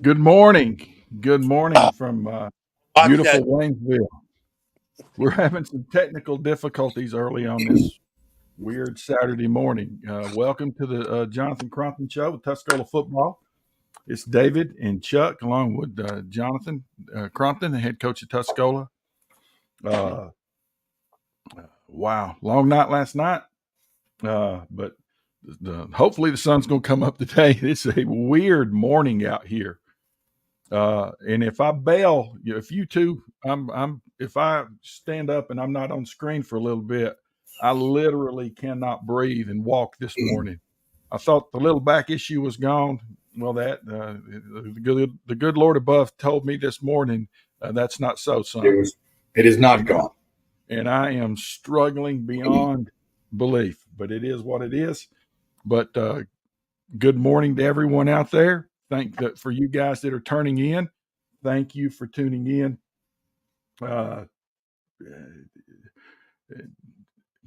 Good morning. Good morning from Watch that. beautiful Waynesville. We're having some technical difficulties early on this weird Saturday morning. Welcome to the Jonathan Crompton Show with Tuscola Football. It's David and Chuck, along with Jonathan Crompton, the head coach of Tuscola. Uh, wow, long night last night, but hopefully the sun's going to come up today. It's a weird morning out here. And if I bail, if you two, if I stand up and I'm not on screen for a little bit, I literally cannot breathe and walk this morning. I thought the little back issue was gone. Well, the good Lord above told me this morning that's not so, It son. was. It is not And I, gone. and I am struggling beyond belief, but it is what it is. But good morning to everyone out there. Thank that for you guys that are turning in. Thank you for tuning in. Uh,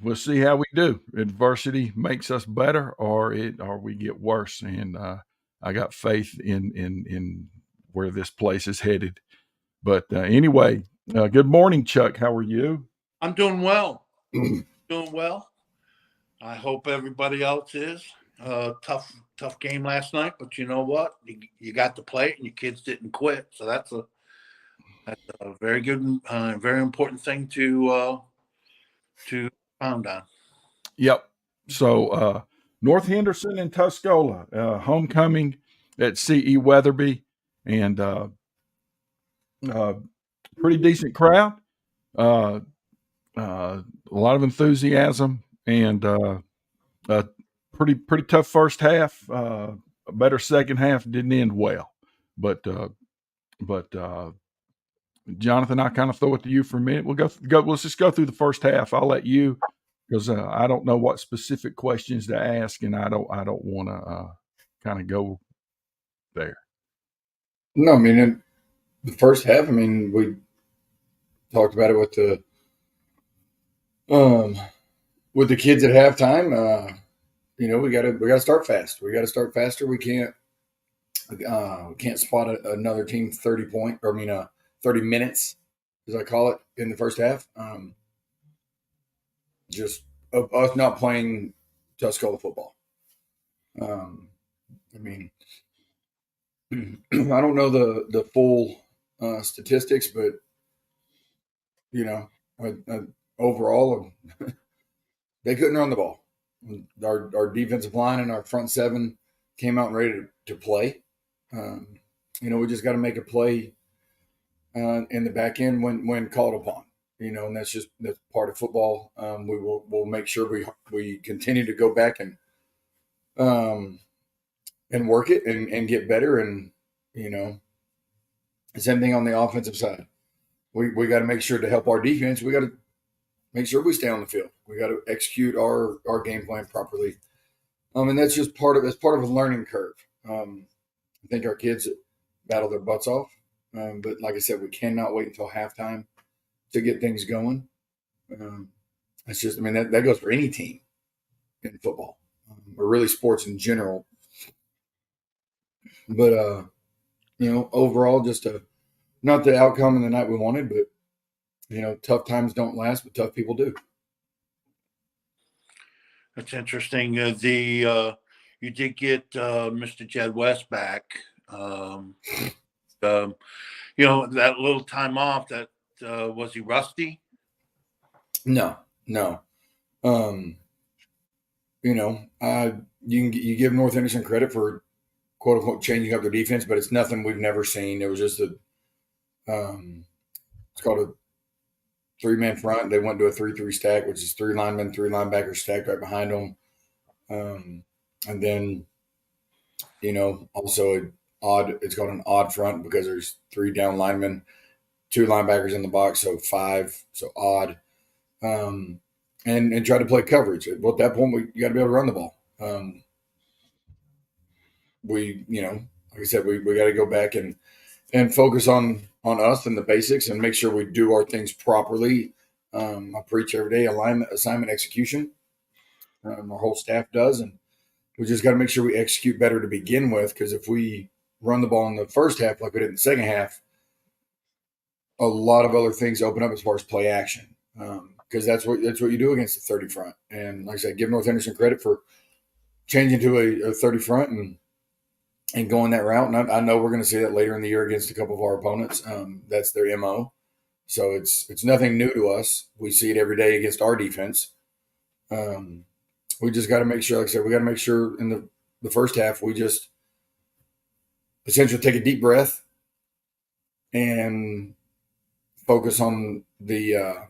we'll see how we do. Adversity makes us better, or we get worse. And I got faith in where this place is headed. But anyway, good morning, Chuck. How are you? I'm doing well. Doing well. I hope everybody else is. Tough game last night, but you know what? You got to play it, and your kids didn't quit. So that's a very good, very important thing to pound on. Yep. So North Henderson and Tuscola, homecoming at CE Weatherby, and pretty decent crowd. Uh, a lot of enthusiasm and a pretty tough first half. A better second half didn't end well, but Jonathan, I kind of throw it to you for a minute. We'll go. Let's just go through the first half. I'll let you because I don't know what specific questions to ask, and I don't want to kind of go there. No, I mean, in the first half, I mean, we talked about it um, with the kids at halftime. We gotta start fast. We gotta start faster. We can't spot another team 30 point, or 30 minutes, as I call it, in the first half. Just of us not playing Tuscola football. I mean, I don't know the full statistics, but you know, overall, they couldn't run the ball. Our defensive line and our front seven came out and ready to play. Um, we just got to make a play in the back end when called upon. And that's part of football. We'll make sure we continue to go back um, and work it and get better. And the same thing on the offensive side. We got to make sure to help our defense. We got to make sure we stay on the field. We got to execute our game plan properly. And that's just part of a learning curve. I think our kids battle their butts off. But like I said, we cannot wait until halftime to get things going. It's just, I mean, that goes for any team in football, or really sports in general. But overall, just not the outcome in the night we wanted, but tough times don't last, but tough people do. That's interesting. You did get Mr. Jed West back. That little time off. That was he rusty? No. You give North Henderson credit for quote unquote changing up their defense, but it's nothing we've never seen. It was just it's called a 3-man front. They went to a 3-3 stack, which is 3 linemen, 3 linebackers stacked right behind them. And then, also it's called an odd front because there's 3 down linemen, 2 linebackers in the box, so 5, so odd. And try to play coverage. Well, at that point, you got to be able to run the ball. Like I said, we got to go back and focus on us and the basics and make sure we do our things properly. I preach every day alignment, assignment, execution. Our whole staff does, and we just got to make sure we execute better to begin with. Because if we run the ball in the first half like we did in the second half, a lot of other things open up as far as play action, because that's what you do against the 30 front. And like I said, give North Henderson credit for changing to a 30 front and going that route. And I know we're going to see that later in the year against a couple of our opponents. That's their MO. So it's nothing new to us. We see it every day against our defense. We just got to make sure, like I said, we got to make sure in the first half we just essentially take a deep breath and focus on the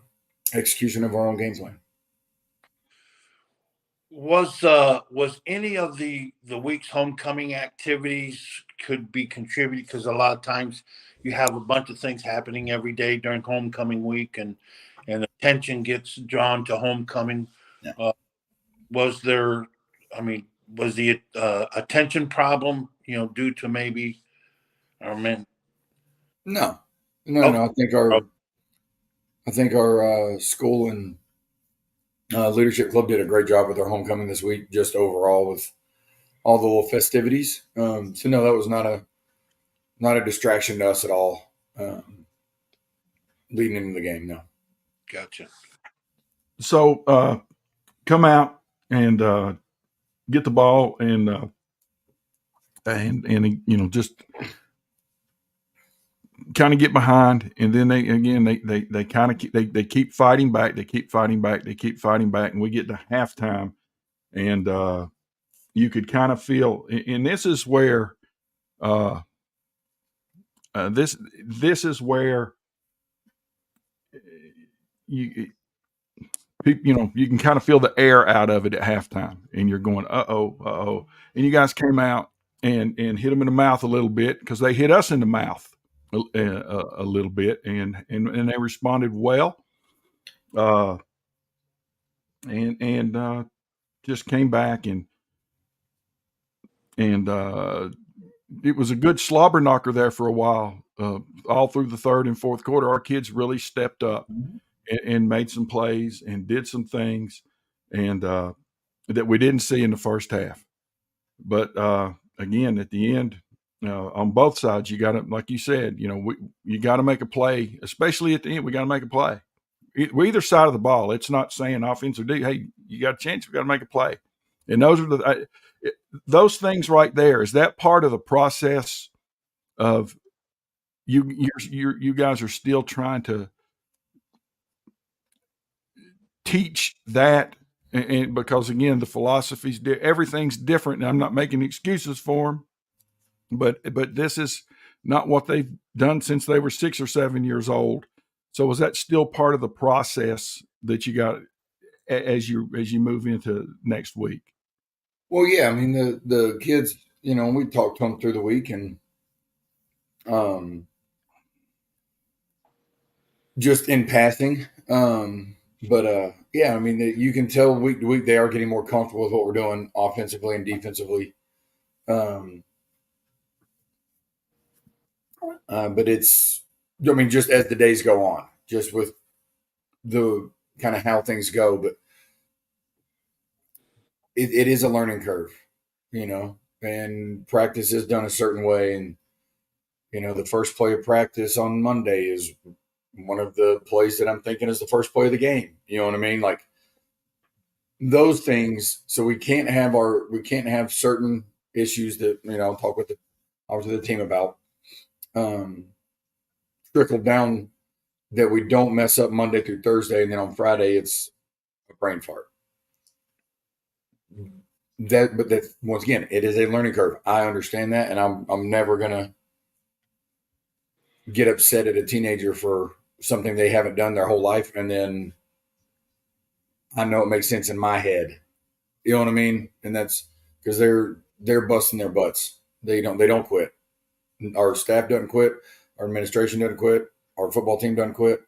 execution of our own game plan. Was any of the week's homecoming activities could be contributed, because a lot of times you have a bunch of things happening every day during homecoming week, and attention gets drawn to homecoming. Yeah. Was there, was the attention problem, due to maybe, No. I think our school and leadership club did a great job with our homecoming this week, just overall with all the little festivities. So no, that was not a distraction to us at all. Leading into the game, no. Gotcha. So come out and get the ball and just kind of get behind, and then they kind of they keep fighting back, and we get to halftime, and you could kind of feel, and this is where this is where you can kind of feel the air out of it at halftime, and you're going, uh-oh. And you guys came out and hit them in the mouth a little bit, because they hit us in the mouth a little bit, and they responded well, and just came back, and it was a good slobber knocker there for a while, all through the third and fourth quarter. Our kids really stepped up and made some plays and did some things, and that we didn't see in the first half. But again, at the end, on both sides, you got to, like you said, you got to make a play, especially at the end. We got to make a play. We're either side of the ball. It's not saying offense or defense. Hey, you got a chance. We got to make a play. And those are those things right there. Is that part of the process of you guys are still trying to teach that? And because again, the philosophies, everything's different, and I'm not making excuses for them, but this is not what they've done since they were 6 or 7 years old. So is that still part of the process that you got as you move into next week? Well, yeah, I mean the kids, we talked to them through the week, and just in passing, but yeah, I mean you can tell week to week they are getting more comfortable with what we're doing offensively and defensively. But it's, just as the days go on, just with the kind of how things go, but it is a learning curve, and practice is done a certain way. And, the first play of practice on Monday is one of the plays that I'm thinking is the first play of the game. You know what I mean? Like those things. So we can't have certain issues that, I'll talk with the team about, trickle down, that we don't mess up Monday through Thursday, and then on Friday it's a brain fart. But that, once again, it is a learning curve. I understand that, and I'm never gonna get upset at a teenager for something they haven't done their whole life, and then I know it makes sense in my head. You know what I mean? And that's because they're busting their butts. They don't quit. Our staff doesn't quit. Our administration doesn't quit. Our football team doesn't quit.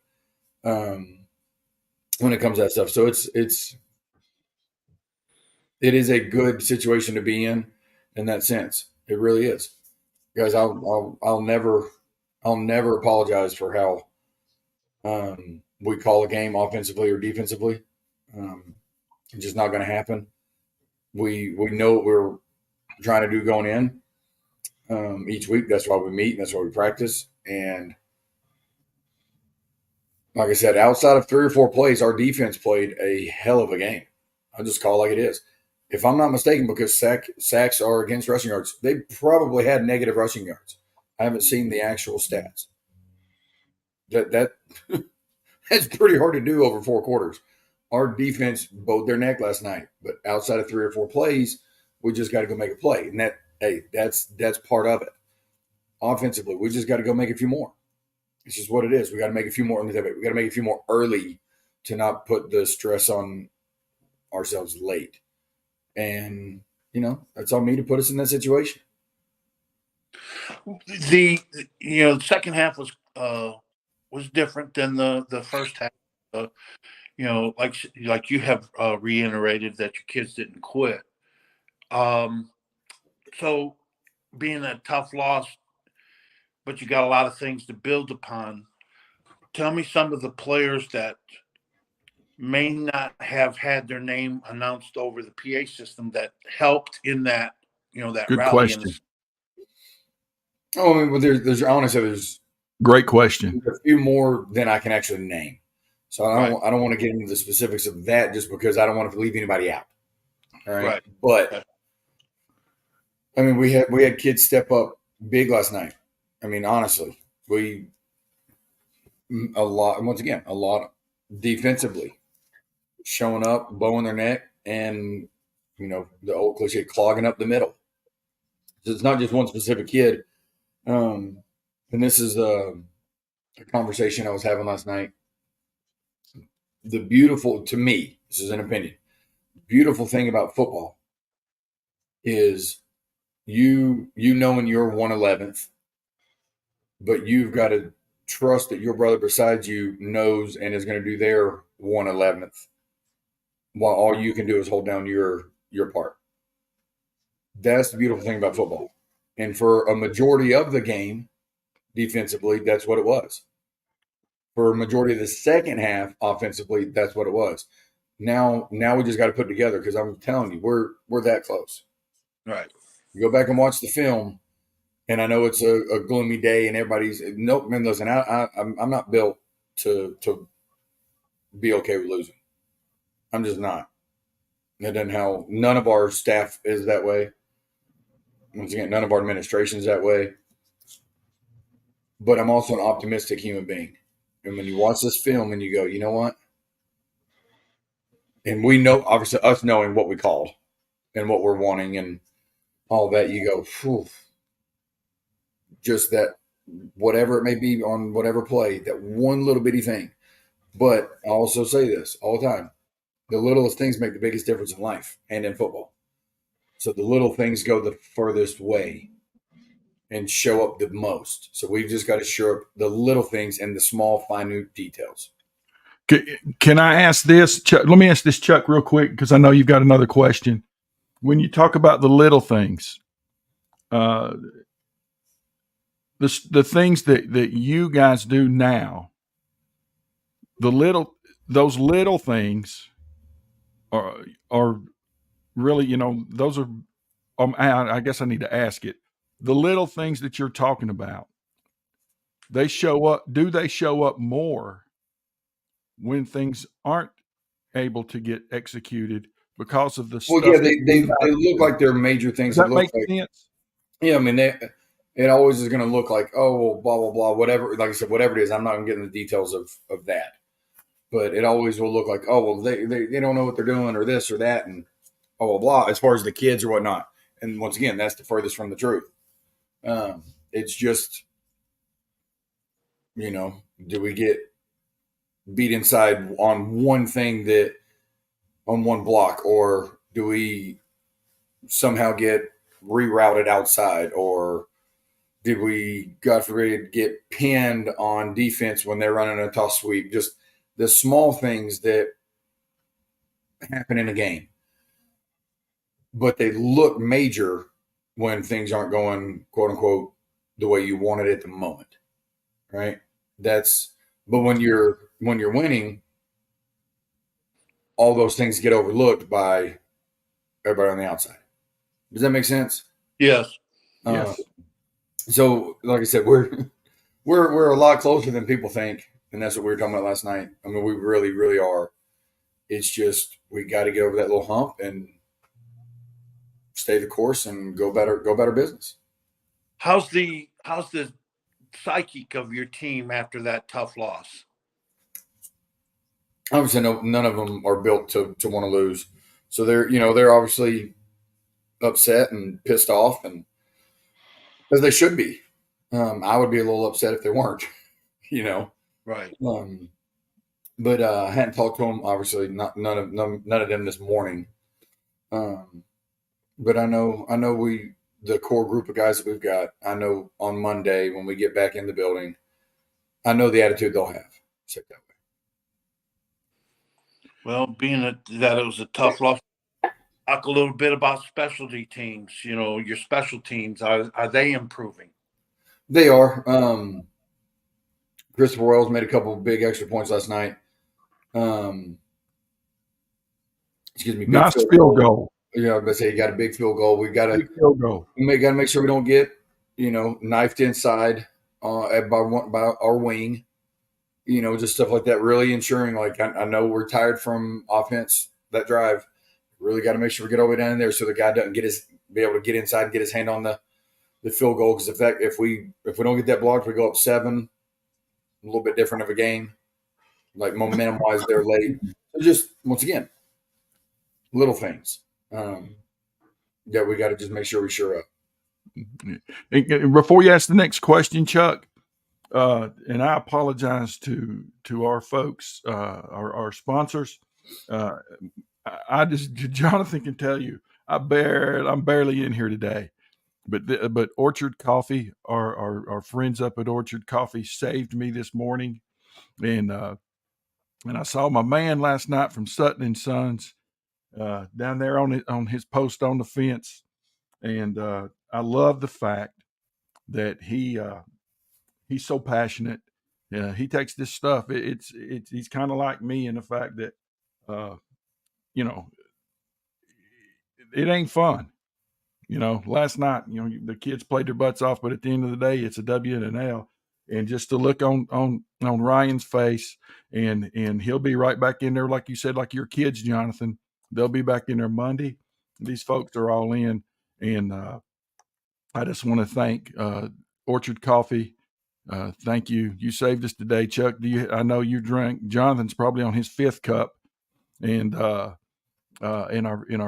When it comes to that stuff, so it is a good situation to be in that sense. It really is, guys. I'll never apologize for how we call a game offensively or defensively. It's just not going to happen. We know what we're trying to do going in. each week. That's why we meet and that's why we practice. And like I said, outside of 3 or 4 plays, our defense played a hell of a game. I'll just call it like it is. If I'm not mistaken, because sacks are against rushing yards, they probably had negative rushing yards. I haven't seen the actual stats. That's pretty hard to do over 4 quarters. Our defense bowed their neck last night, but outside of 3 or 4 plays, we just got to go make a play, and that's part of it. Offensively, we just got to go make a few more. It's just what it is. We got to make a few more. We got to make a few more early to not put the stress on ourselves late. And that's on me to put us in that situation. The second half was different than the first half. Like you have reiterated that your kids didn't quit. So being a tough loss, but you got a lot of things to build upon. Tell me some of the players that may not have had their name announced over the PA system that helped in that, that Good rally. question. I mean, well, there's I want to say there's Great question. a few more than I can actually name. So I don't want to get into the specifics of that just because I don't want to leave anybody out. All right. But I mean, we had kids step up big last night. I mean, honestly, a lot defensively showing up, bowing their neck, and the old cliche, clogging up the middle. So it's not just one specific kid. And this is a conversation I was having last night. The beautiful, to me, this is an opinion, beautiful thing about football is you knowing you're 1/11th, but you've got to trust that your brother beside you knows and is going to do their 1/11th, while all you can do is hold down your part. That's the beautiful thing about football. And for a majority of the game, defensively, that's what it was. For a majority of the second half, offensively, that's what it was. Now we just got to put it together because I'm telling you, we're that close. Right. You go back and watch the film, and I know it's a gloomy day, and everybody's nope. Man, listen, I'm not built to be okay with losing. I'm just not. That doesn't how none of our staff is that way. Once again, none of our administration is that way. But I'm also an optimistic human being. And when you watch this film and you go, you know what? And we know, obviously, us knowing what we called and what we're wanting and all that, you go, phew. Just that, whatever it may be on whatever play, that one little bitty thing. But I also say this all the time. The littlest things make the biggest difference in life and in football. So the little things go the furthest way and show up the most. So we've just got to show up the little things and the small, minute details. Can I ask this, Chuck? Let me ask this, Chuck, real quick, because I know you've got another question. When you talk about the little things, the things that you guys do now, those little things are really, those are. I guess I need to ask it. The little things that you're talking about, they show up. Do they show up more when things aren't able to get executed because of the stuff? Well, yeah, they look like they're major things. Does that make sense? Yeah, I mean, it always is going to look like, oh, well, blah, blah, blah, whatever. Like I said, whatever it is, I'm not going to get into the details of that. But it always will look like, oh, well, they don't know what they're doing or this or that and blah, blah, blah, as far as the kids or whatnot. And once again, that's the furthest from the truth. It's just, do we get beat inside on one thing on one block, or do we somehow get rerouted outside, or did we, God forbid, get pinned on defense when they're running a toss sweep? Just the small things that happen in a game. But they look major when things aren't going, quote unquote, the way you want it at the moment, right? But when you're winning, all those things get overlooked by everybody on the outside. Does that make sense? Yes. Yes. So, like I said, we're a lot closer than people think, and that's what we were talking about last night. I mean, we really, really are. It's just we got to get over that little hump and stay the course and go better business. How's the psychic of your team after that tough loss? Obviously, none of them are built to want to lose, so they're obviously upset and pissed off, and as they should be. I would be a little upset if they weren't, you know. Right. But I hadn't talked to them. Obviously, none of them this morning. But I know the core group of guys that we've got. I know on Monday when we get back in the building, I know the attitude they'll have. Say it that way. Well, being that it was a tough loss, talk a little bit about specialty teams. Your special teams, are they improving? They are. Christopher Wells made a couple of big extra points last night. Excuse me. Nice field goal. Yeah, I was about to say you got a big field goal. We got Big field goal. got to make sure we don't get knifed inside by our wing. Just stuff like that. Really ensuring, like I know we're tired from offense that drive. Really got to make sure we get all the way down in there so the guy doesn't be able to get inside and get his hand on the field goal. Because if we don't get that blocked, we go up 7. A little bit different of a game, like momentum wise, they're late. So just once again, little things that we got to just make sure we shore up. Before you ask the next question, Chuck, and I apologize to our folks, our sponsors. Jonathan can tell you, I'm barely in here today, but Orchard Coffee, our friends up at Orchard Coffee, saved me this morning, and I saw my man last night from Sutton and Sons down there on his post on the fence, and I love the fact that he's so passionate. Yeah, he takes this stuff. He's kind of like me in the fact that it ain't fun. Last night, the kids played their butts off, but at the end of the day, it's a W and an L. And just to look on Ryan's face, and he'll be right back in there, like you said, like your kids, Jonathan. They'll be back in there Monday. These folks are all in, and I just want to thank Orchard Coffee. Thank you. You saved us today, Chuck. I know you drank. Jonathan's probably on his 5th cup, and our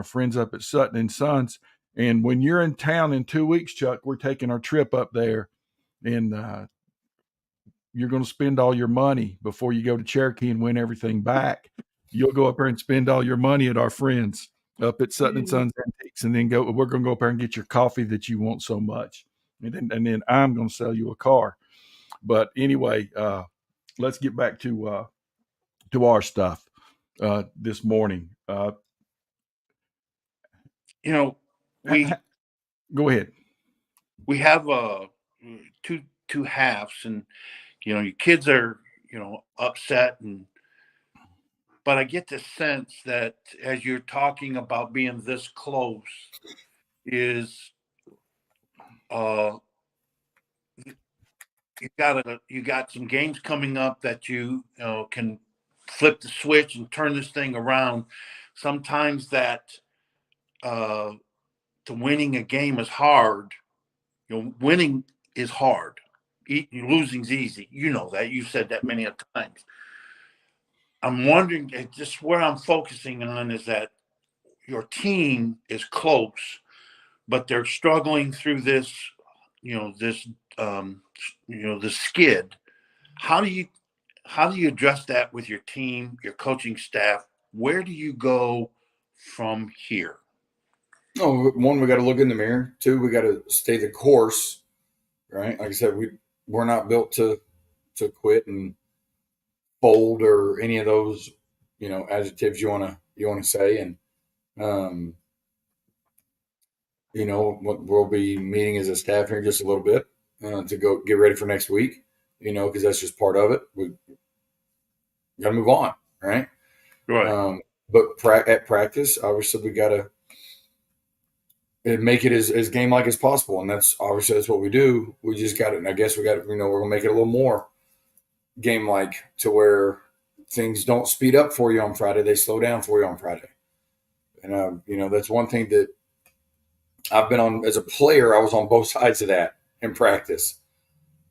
friends up at Sutton and Sons. And when you're in town in 2 weeks, Chuck, we're taking our trip up there, and you're going to spend all your money before you go to Cherokee and win everything back. You'll go up there and spend all your money at our friends up at Sutton and Sons Antiques, and then we're going to go up there and get your coffee that you want so much. And then I'm going to sell you a car. But anyway, let's get back to our stuff this morning. Go ahead. We have two halves, and your kids are upset, but I get the sense that as you're talking about being this close, is you got some games coming up that you can flip the switch and turn this thing around. Sometimes that to winning a game is hard. Winning is hard. Losing's easy. You know that. You've said that many times. I'm wondering, just where I'm focusing on is that your team is close, but they're struggling through this, the skid. How do you address that with your team, your coaching staff? Where do you go from here? No, one, we got to look in the mirror. 2, we got to stay the course, right? Like I said, we're not built to quit and fold or any of those, adjectives you want to say. And, we'll be meeting as a staff here in just a little bit to go get ready for next week, because that's just part of it. We got to move on, right? Right. But at practice, obviously we got to, make it as game like as possible. And that's what we do. We just got it. And I guess we're going to make it a little more game like to where things don't speed up for you on Friday. They slow down for you on Friday. And, that's one thing that I've been on as a player. I was on both sides of that in practice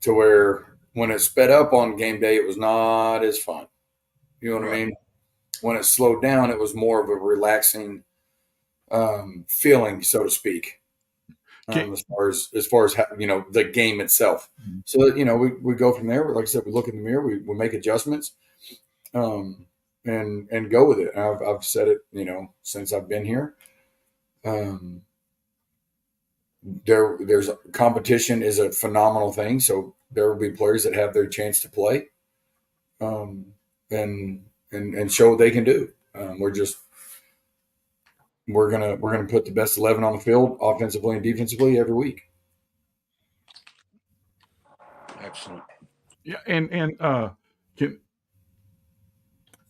to where when it sped up on game day, it was not as fun. You know what I mean? When it slowed down, it was more of a relaxing feeling, so to speak, as far as the game itself. So that, we go from there. Like I said, we look in the mirror, we make adjustments, and go with it. I've said it, since I've been here. There's competition is a phenomenal thing. So there will be players that have their chance to play, and show what they can do. We're gonna put the best 11 on the field, offensively and defensively, every week. Excellent. Yeah,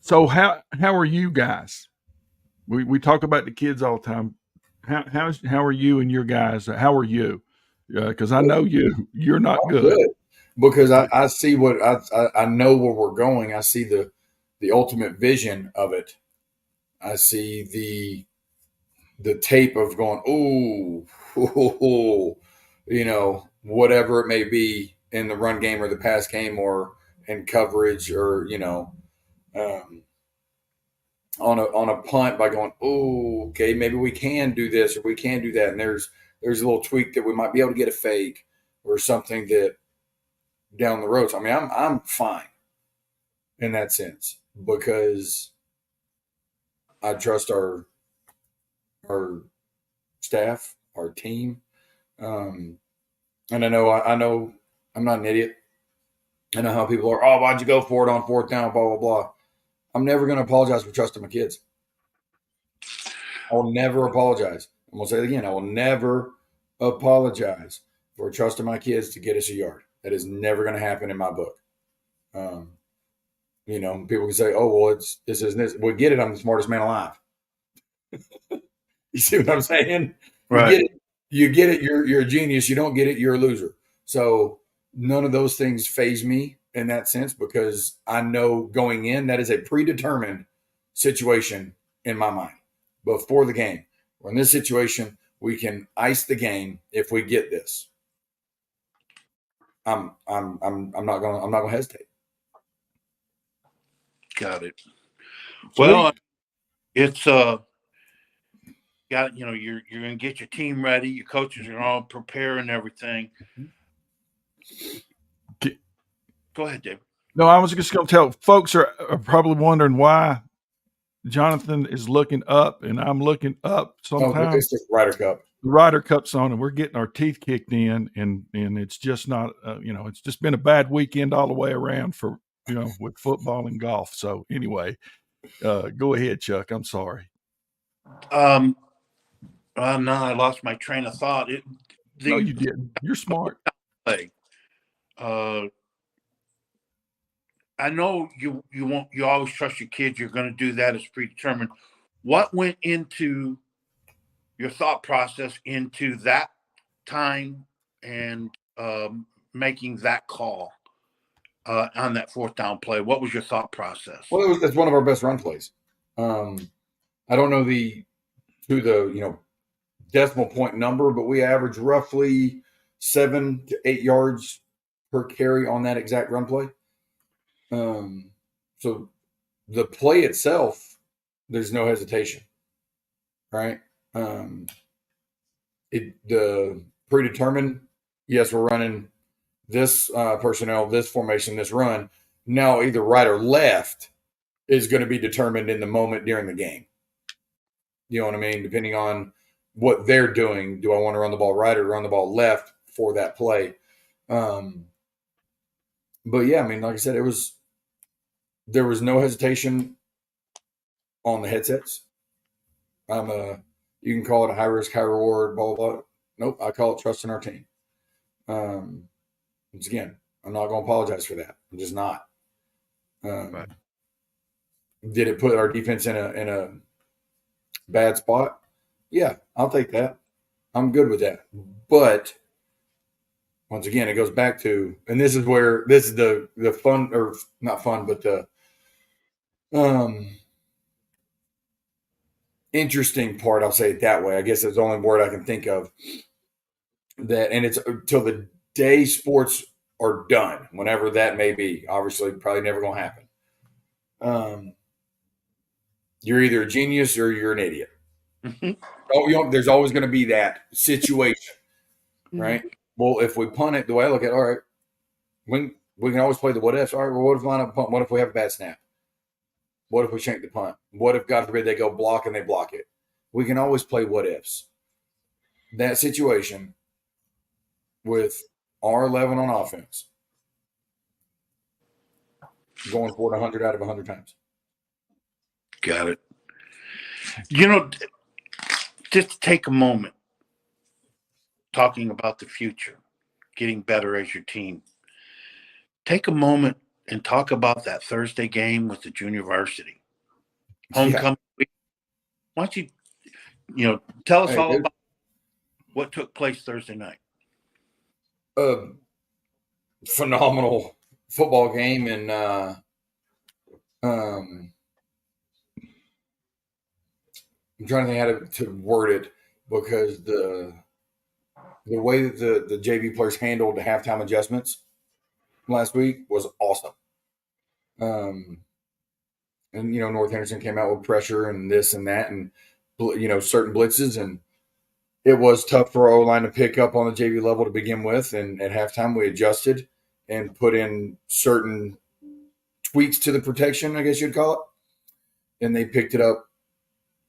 so how are you guys? We talk about the kids all the time. How are you and your guys? How are you? Because I know you're not good. Because I see what I know where we're going. I see the ultimate vision of it. I see the tape of going, whatever it may be in the run game or the pass game or in coverage or, on a punt by going, okay, maybe we can do this or we can do that. And there's a little tweak that we might be able to get a fake or something that down the road. So, I mean, I'm fine in that sense because I trust our staff, our team. And I know I'm not an idiot. I know how people are, why'd you go for it on fourth down, blah, blah, blah. I'm never going to apologize for trusting my kids. I will never apologize. I'm going to say it again. I will never apologize for trusting my kids to get us a yard. That is never going to happen in my book. People can say, it's this isn't this. Well, get it. I'm the smartest man alive. You see what I'm saying? Right. You get it. You're a genius. You don't get it. You're a loser. So none of those things faze me in that sense because I know going in that is a predetermined situation in my mind before the game. We're in this situation, we can ice the game if we get this. I'm not gonna hesitate. Got it. Well, it's you're gonna get your team ready. Your coaches are all preparing everything. Go ahead, Dave. No, I was just going to tell folks are probably wondering why Jonathan is looking up and I'm looking up sometimes. It's the Ryder Cup. The Ryder Cup's on and we're getting our teeth kicked in and it's just not, it's just been a bad weekend all the way around for, with football and golf. So anyway, go ahead, Chuck. I'm sorry. No, I lost my train of thought. No, you didn't. You're smart. I know you always trust your kids. You're going to do that as predetermined. What went into your thought process into that time and making that call on that fourth down play? What was your thought process? Well, it's one of our best run plays. I don't know the decimal point number, but we average roughly 7 to 8 yards per carry on that exact run play. So the play itself, there's no hesitation, right? The predetermined, yes, we're running this personnel, this formation, this run. Now either right or left is going to be determined in the moment during the game. You know what I mean? Depending on what they're doing, do I want to run the ball right or run the ball left for that play? But yeah, I mean, like I said, there was no hesitation on the headsets. You can call it a high risk, high reward, blah, blah, blah. Nope, I call it trusting our team. Once again, I'm not going to apologize for that. I'm just not. Right. Did it put our defense in a bad spot? Yeah, I'll take that. I'm good with that. But once again, it goes back to, and this is the fun, or not fun, but the interesting part. I'll say it that way. I guess it's the only word I can think of. That, and it's till the day sports are done, whenever that may be. Obviously, probably never going to happen. You're either a genius or you're an idiot. There's always going to be that situation, right? Well, if we punt it, the way I look at it, all right, we can always play the what ifs. All right, well, what if we line up a punt? What if we have a bad snap? What if we shank the punt? What if, God forbid, they go block and they block it? We can always play what ifs. That situation with R11 on offense, going for it 100 out of 100 times. Got it. Just take a moment talking about the future, getting better as your team. Take a moment and talk about that Thursday game with the junior varsity. Homecoming week. Why don't you tell us all about what took place Thursday night? Phenomenal football game, and I'm trying to think how to word it, because the way that the JV players handled the halftime adjustments last week was awesome. And North Henderson came out with pressure and this and that, and certain blitzes, and it was tough for our O-line to pick up on the JV level to begin with. And at halftime, we adjusted and put in certain tweaks to the protection, I guess you'd call it, and they picked it up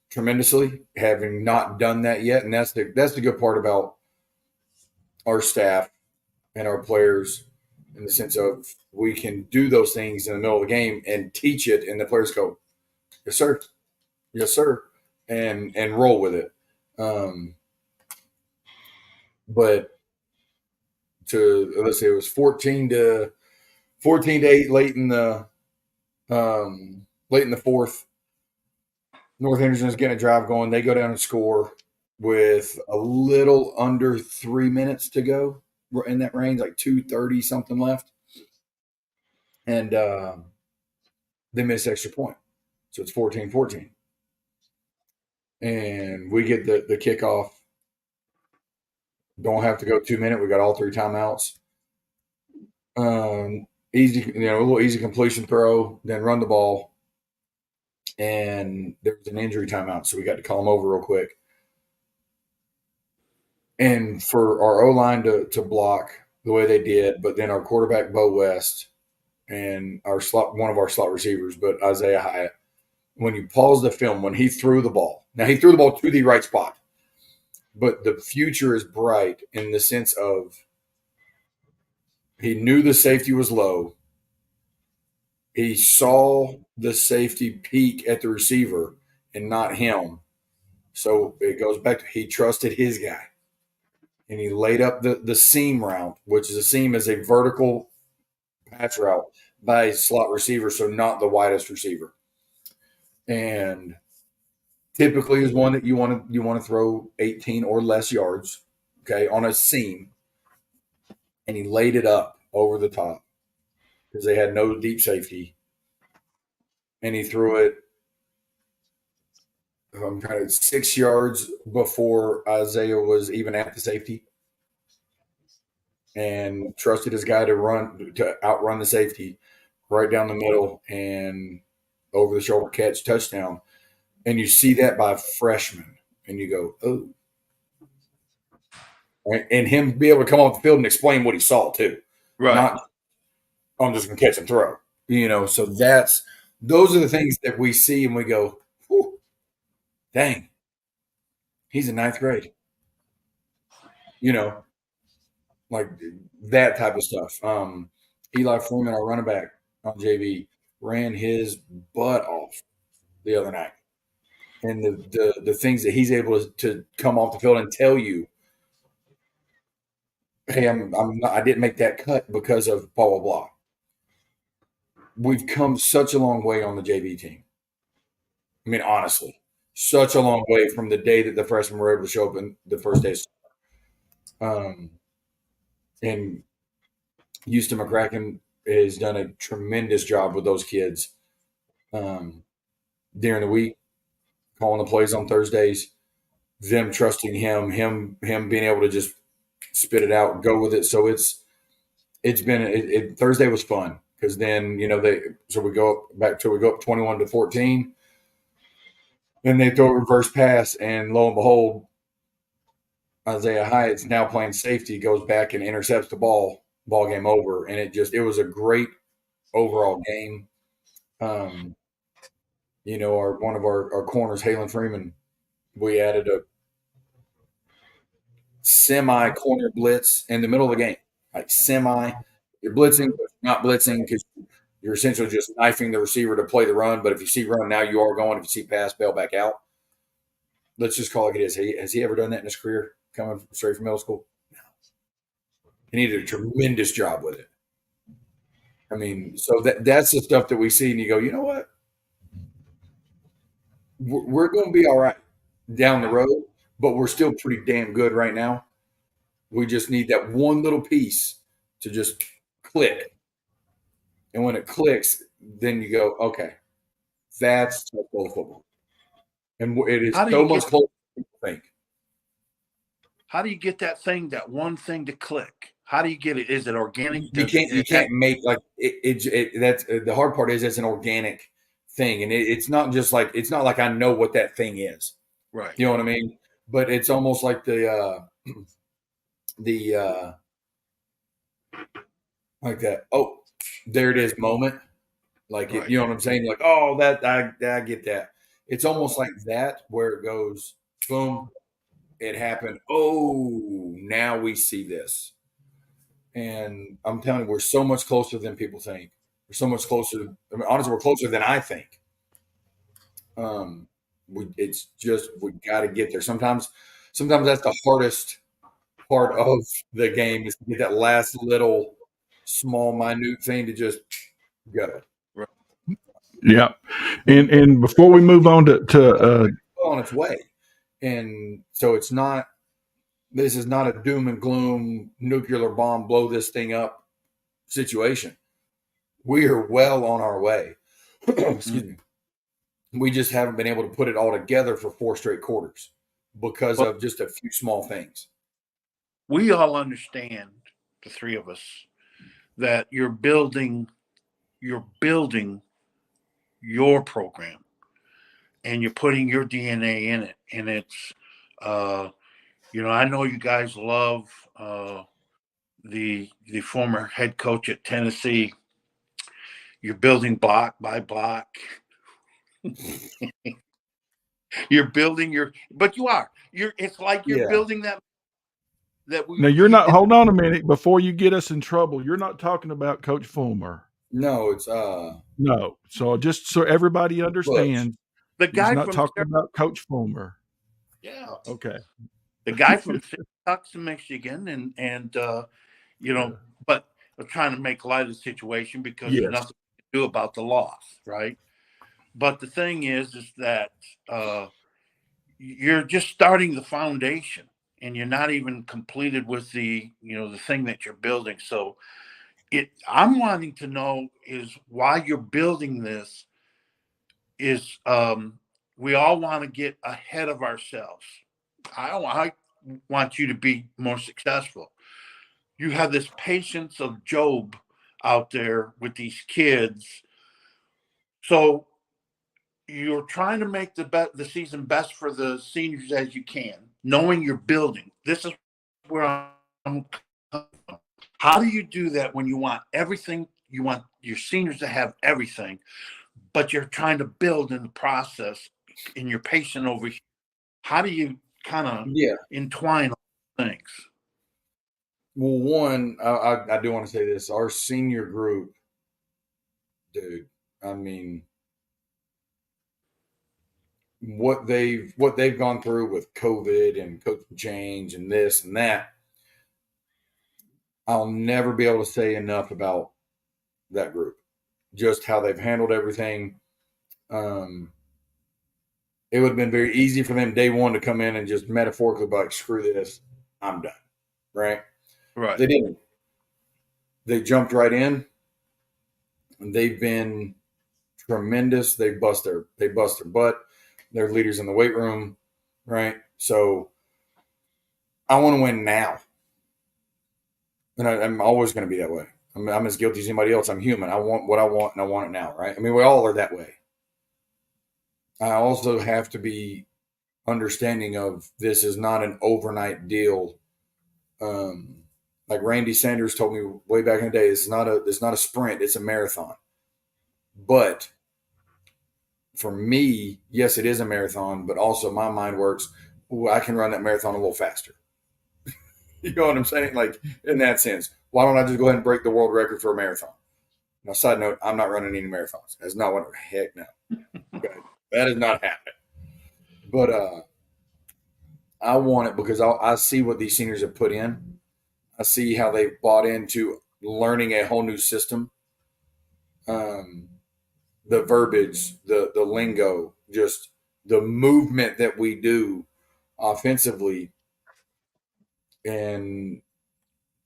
tremendously, having not done that yet. And that's the good part about our staff and our players, in the sense of we can do those things in the middle of the game and teach it, and the players go, yes sir, yes sir, and roll with it. But let's say it was 14-8 late in the fourth. North Henderson is getting a drive going. They go down and score with a little under 3 minutes to go, in that range, like 2:30 something left. And they miss extra point. So it's 14-14. And we get the kickoff. Don't have to go 2 minutes. We got all 3 timeouts. Easy, a little easy completion throw, then run the ball. And there was an injury timeout, so we got to call them over real quick. And for our O-line to block the way they did, but then our quarterback, Bo West, and one of our slot receivers, but Isaiah Hyatt, when you pause the film, when he threw the ball, now he threw the ball to the right spot, but the future is bright in the sense of he knew the safety was low. He saw the safety peek at the receiver and not him. So it goes back to he trusted his guy. And he laid up the seam route, which is a seam is a vertical pass route by a slot receiver, so not the widest receiver. And typically is one that you want to throw 18 or less yards, okay, on a seam. And he laid it up over the top because they had no deep safety. And he threw it, I'm trying to 6 yards before Isaiah was even at the safety, and trusted his guy to outrun the safety right down the middle and over the shoulder catch, touchdown. And you see that by freshmen, and you go, oh. Right? And him be able to come off the field and explain what he saw too. Right. Not, I'm just going to catch and throw. So those are the things that we see and we go, dang, he's in 9th grade. Like that type of stuff. Eli Freeman, our running back on JV, ran his butt off the other night. And the things that he's able to come off the field and tell you, hey, I didn't make that cut because of blah, blah, blah. We've come such a long way on the JV team. I mean, honestly, such a long way from the day that the freshmen were able to show up in the first day. And Houston McCracken has done a tremendous job with those kids during the week, calling the plays on Thursdays, them trusting him being able to just spit it out, go with it. So it's been Thursday was fun because then we go up 21-14, and they throw a reverse pass, and lo and behold, Isaiah Hyatt's now playing safety, goes back and intercepts the ball game over, and it was a great overall game. One of our corners, Halen Freeman, we added a semi corner blitz in the middle of the game, like semi. You're blitzing, but not blitzing because you're essentially just knifing the receiver to play the run. But if you see run, now you are going. If you see pass, bail back out. Let's just call it it is. Has he ever done that in his career, coming straight from middle school? No. And he did a tremendous job with it. I mean, so that's the stuff that we see, and you go, you know what? We're going to be all right down the road, but we're still pretty damn good right now. We just need that one little piece to just click. And when it clicks, then you go, okay, that's football. And it is so much closer than people think. How do you get that one thing to click? How do you get it? Is it organic? You can't make like it. That's the hard part. Is it's an organic thing, and it's not like I know what that thing is. Right. You know what I mean? But it's almost like like that. Oh, there it is moment. Like right. You know what I'm saying? Like, oh, that I get that. It's almost like that where it goes, boom, it happened. Oh, now we see this. And I'm telling you, we're so much closer than people think. We're so much closer. I mean, honestly, we're closer than I think. It's just we got to get there. Sometimes that's the hardest part of the game is to get that last little small, minute thing to just go. Right. Yeah, and before we move on to on its way, and so it's not. This is not a doom and gloom nuclear bomb blow this thing up situation. We are well on our way. Excuse me. We just haven't been able to put it all together for 4 straight quarters because of just a few small things. We all understand, the three of us, that you're building your program and you're putting your DNA in it. And it's, I know you guys love the former head coach at Tennessee. You're building block by block. You're building but you are. It's like you're building that. Now you're not. Hold on a minute before you get us in trouble. You're not talking about Coach Fulmer. No, it's no. So just so everybody understands, the guy he's not talking about Coach Fulmer. Yeah. Okay. The guy from Tucson, Michigan, and but I'm trying to make light of the situation because there's nothing to do about the loss, right? But the thing is that you're just starting the foundation, and you're not even completed with the thing that you're building. So, I'm wanting to know is why you're building this. Is we all want to get ahead of ourselves. I want you to be more successful. You have this patience of Job out there with these kids. So you're trying to make the season best for the seniors as you can, knowing you're building. This is where I'm coming from. How do you do that when you want everything? You want your seniors to have everything, but you're trying to build in the process and you're patient over here. How do you kind of entwine all things? Well, one, I do want to say this. Our senior group, dude, I mean, what they've gone through with COVID and coaching change and this and that, I'll never be able to say enough about that group. Just how they've handled everything. It would have been very easy for them day one to come in and just metaphorically be like, screw this, I'm done. right? Right. They didn't. They jumped right in. And they've been tremendous. They bust their butt. They're leaders in the weight room, right? So I want to win now, and I'm always going to be that way. I'm as guilty as anybody else. I'm human. I want what I want, and I want it now, right? I mean, we all are that way. I also have to be understanding of this is not an overnight deal. Like Randy Sanders told me way back in the day, it's not a sprint, it's a marathon. But for me, yes, it is a marathon, but also my mind works. Ooh, I can run that marathon a little faster. You know what I'm saying? Like in that sense, why don't I just go ahead and break the world record for a marathon? Now, side note, I'm not running any marathons. That's not what. Heck no. Okay. That is not happening. But I want it because I see what these seniors have put in. I see how they've bought into learning a whole new system. The verbiage, the lingo, just the movement that we do offensively. And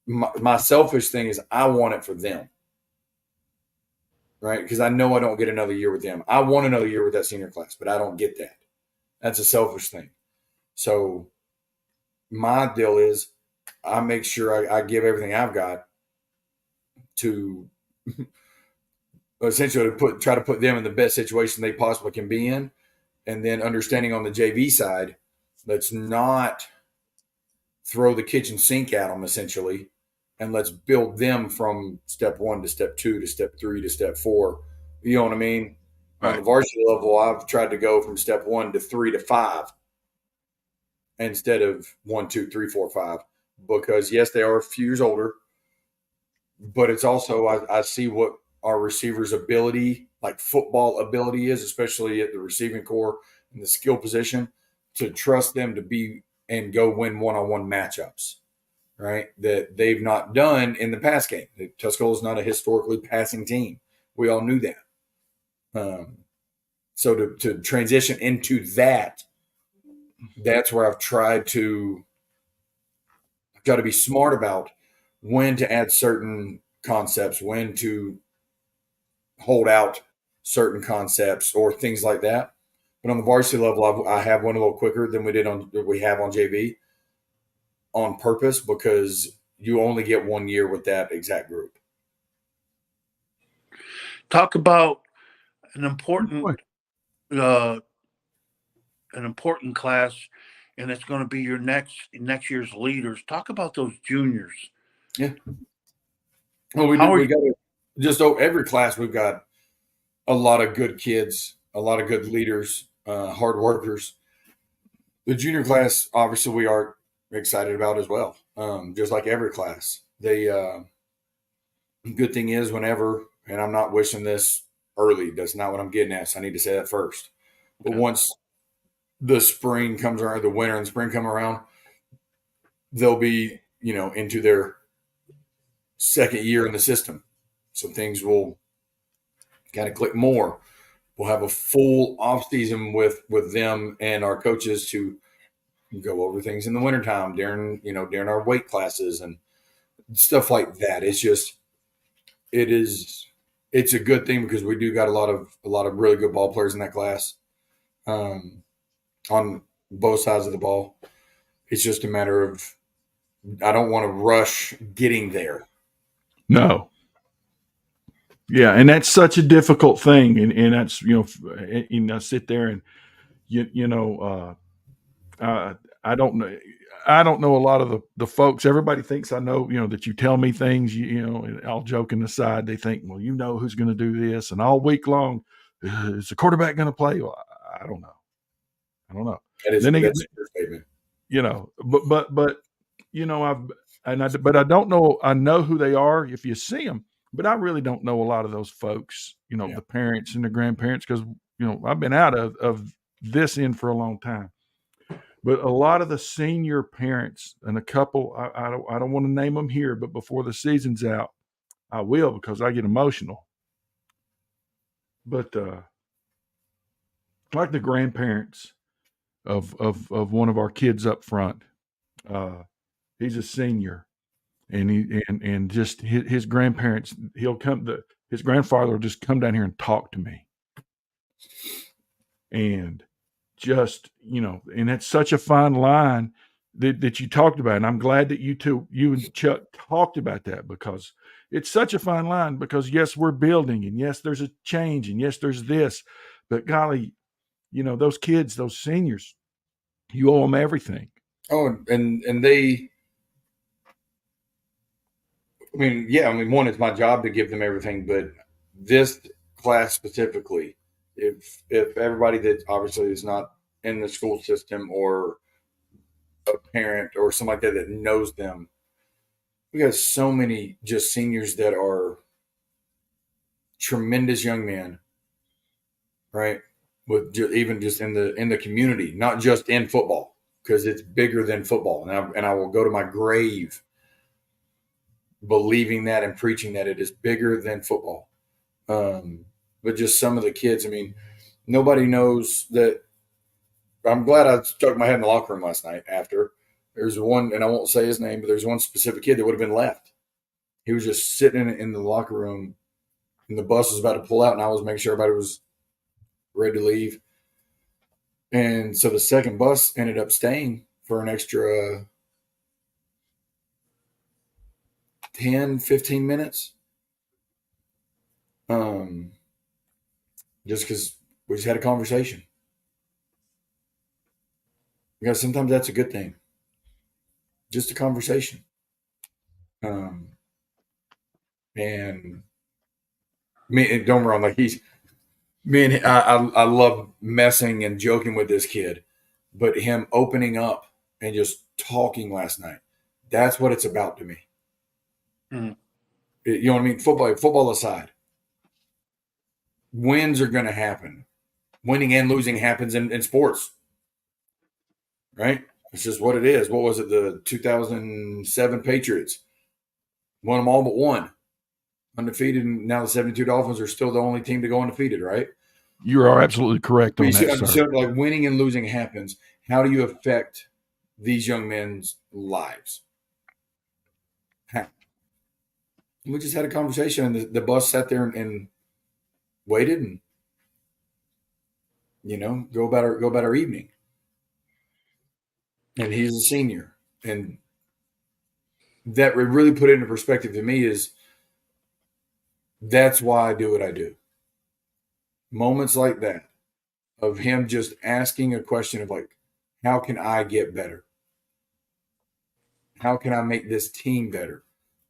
my selfish thing is I want it for them, right? Because I know I don't get another year with them. I want another year with that senior class, but I don't get that. That's a selfish thing. So my deal is I make sure I give everything I've got to essentially try to put them in the best situation they possibly can be in. And then understanding on the JV side, let's not throw the kitchen sink at them essentially, and let's build them from step 1 to step 2 to step 3 to step 4. You know what I mean? Right. On the varsity level, I've tried to go from step 1 to 3 to 5 instead of 1, 2, 3, 4, 5, because yes, they are a few years older, but it's also I see what our receivers' ability, like football ability, is, especially at the receiving core and the skill position, to trust them to be and go win one-on-one matchups, right? That they've not done in the pass game. Tuscola is not a historically passing team. We all knew that. So to transition into that, that's where I've tried to be smart about when to add certain concepts, when to hold out certain concepts or things like that. But on the varsity level, I have one a little quicker than we have on JV on purpose, because you only get 1 year with that exact group. Talk about an important class, and it's going to be your next year's leaders. Talk about those juniors. Yeah. Well, we got just every class. We've got a lot of good kids, a lot of good leaders, hard workers. The junior class, obviously, we are excited about as well. Just like every class. Good thing is whenever, and I'm not wishing this early, that's not what I'm getting at, so I need to say that first. Okay. But once the spring comes around, the winter and spring come around, they'll be, into their second year in the system. So things will kind of click more. We'll have a full off season with them and our coaches to go over things in the wintertime during our weight classes and stuff like that. It's a good thing because we do got a lot of really good ball players in that class, on both sides of the ball. It's just a matter of, I don't want to rush getting there. No. Yeah, and that's such a difficult thing, and that's sit there and I don't know. I don't know a lot of the folks. Everybody thinks I know, that you tell me things, and all joking aside, they think, well, who's going to do this, and all week long, is the quarterback going to play? Well, I don't know. That is your statement. But I don't know. I know who they are if you see them, but I really don't know a lot of those folks. The parents and the grandparents, because I've been out of this in for a long time. But a lot of the senior parents and a couple, I don't want to name them here, but before the season's out, I will, because I get emotional. But like the grandparents of one of our kids up front, He's a senior, and and just his grandparents. His grandfather will just come down here and talk to me, and just and that's such a fine line that you talked about, and I'm glad that you and Chuck talked about that, because it's such a fine line. Because yes, we're building, and yes, there's a change, and yes, there's this, but golly, those kids, those seniors, you owe them everything. Oh, and they, I mean, one, it's my job to give them everything, but this class specifically, if everybody that obviously is not in the school system or a parent or something like that knows them, we got so many just seniors that are tremendous young men, right? With even just in the community, not just in football, because it's bigger than football, and I will go to my grave believing that and preaching that it is bigger than football. But just some of the kids, I mean, nobody knows that. I'm glad I stuck my head in the locker room last night after. There's one, and I won't say his name, but there's one specific kid that would have been left. He was just sitting in the locker room, and the bus was about to pull out, and I was making sure everybody was ready to leave. And so the second bus ended up staying for an extra 10, 15 minutes. Just because we just had a conversation. Because sometimes that's a good thing. Just a conversation. And me, don't get me wrong, like I love messing and joking with this kid, but him opening up and just talking last night, that's what it's about to me. Mm. You know what I mean? Football aside, wins are going to happen. Winning and losing happens in sports, right? It's just what it is. What was it? The 2007 Patriots won them all but one. Undefeated, and now the 72 Dolphins are still the only team to go undefeated, right? You are absolutely correct on that, sir. Like winning and losing happens. How do you affect these young men's lives? We just had a conversation, and the bus sat there and waited, and go about our evening. And he's a senior, and that really put it into perspective to me is that's why I do what I do. Moments like that of him just asking a question of like, how can I get better? How can I make this team better?